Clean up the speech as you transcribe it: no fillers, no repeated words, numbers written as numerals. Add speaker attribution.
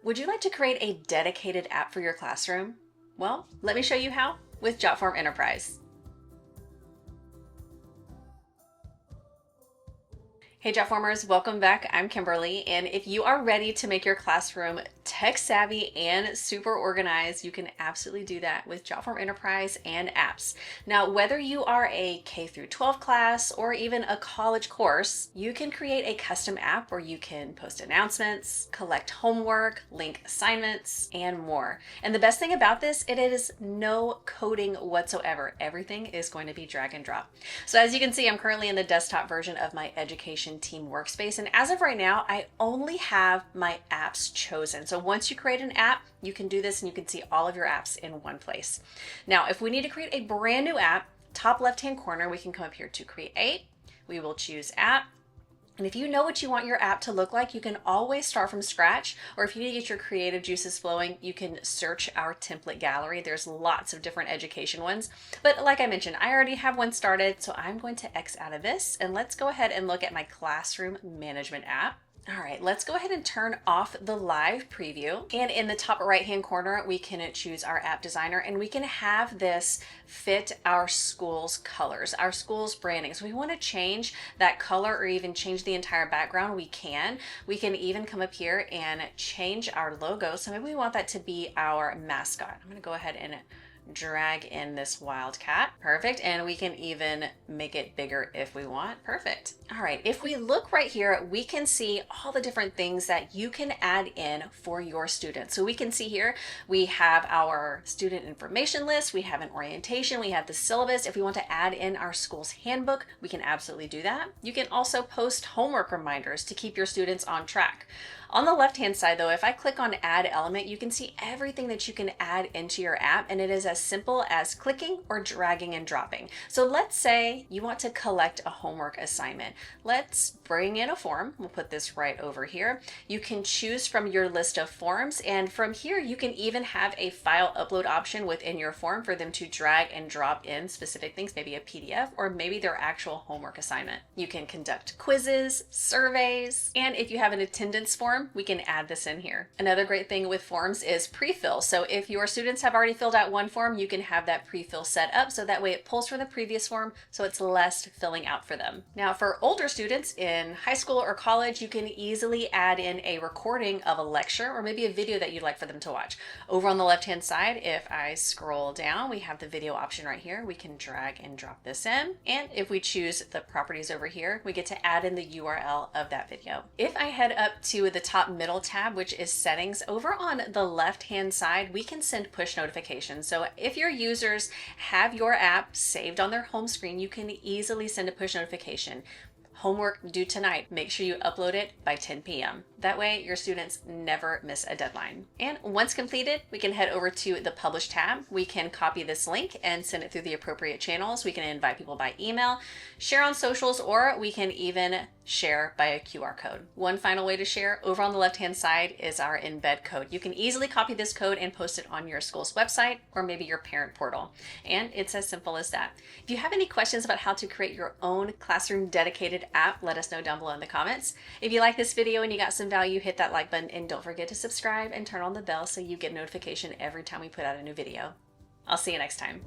Speaker 1: Would you like to create a dedicated app for your classroom? Well, let me show you how with Jotform Enterprise. Hey Jotformers, welcome back. I'm Kimberly, and if you are ready to make your classroom tech savvy and super organized, you can absolutely do that with Jotform Enterprise and apps. Now, whether you are a K through 12 class or even a college course, you can create a custom app where you can post announcements, collect homework, link assignments, and more. And the best thing about this, it is no coding whatsoever. Everything is going to be drag and drop. So as you can see, I'm currently in the desktop version of my education team workspace. And as of right now, I only have my apps chosen. So once you create an app, you can do this and you can see all of your apps in one place. Now, if we need to create a brand new app, top left-hand corner, we can come up here to create. We will choose app. And if you know what you want your app to look like, you can always start from scratch. Or if you need to get your creative juices flowing, you can search our template gallery. There's lots of different education ones. But like I mentioned, I already have one started, so I'm going to X out of this. And let's go ahead and look at my classroom management app. All right, let's go ahead and turn off the live preview. And in the top right-hand corner, we can choose our app designer and we can have this fit our school's colors, our school's branding. So if we want to change that color or even change the entire background, we can. We can even come up here and change our logo. So maybe we want that to be our mascot. I'm gonna go ahead and drag in this wildcat. Perfect. And we can even make it bigger if we want. Perfect. All right. If we look right here, we can see all the different things that you can add in for your students. So we can see here, we have our student information list, we have an orientation, we have the syllabus. If we want to add in our school's handbook, we can absolutely do that. You can also post homework reminders to keep your students on track. On the left-hand side though, if I click on add element, you can see everything that you can add into your app, and it is as simple as clicking or dragging and dropping. So let's say you want to collect a homework assignment. Let's bring in a form. We'll put this right over here. You can choose from your list of forms, and from here you can even have a file upload option within your form for them to drag and drop in specific things, maybe a PDF or maybe their actual homework assignment. You can conduct quizzes, surveys, and if you have an attendance form, we can add this in here. Another great thing with forms is pre-fill. So if your students have already filled out one form, you can have that pre-fill set up so that way it pulls from the previous form, so it's less filling out for them. Now for older students in high school or college, you can easily add in a recording of a lecture or maybe a video that you'd like for them to watch. Over on the left-hand side, if I scroll down, we have the video option right here. We can drag and drop this in. And if we choose the properties over here, we get to add in the URL of that video. If I head up to the top middle tab, which is settings, over on the left hand side, we can send push notifications. So if your users have your app saved on their home screen, you can easily send a push notification. Homework due tonight. Make sure you upload it by 10 p.m. That way your students never miss a deadline. And once completed, we can head over to the Publish tab. We can copy this link and send it through the appropriate channels. We can invite people by email, share on socials, or we can even share by a QR code. One final way to share, over on the left-hand side is our embed code. You can easily copy this code and post it on your school's website or maybe your parent portal. And it's as simple as that. If you have any questions about how to create your own classroom dedicated app, let us know down below in the comments. If you like this video and you got some value, hit that like button and don't forget to subscribe and turn on the bell so you get notification every time we put out a new video. I'll see you next time.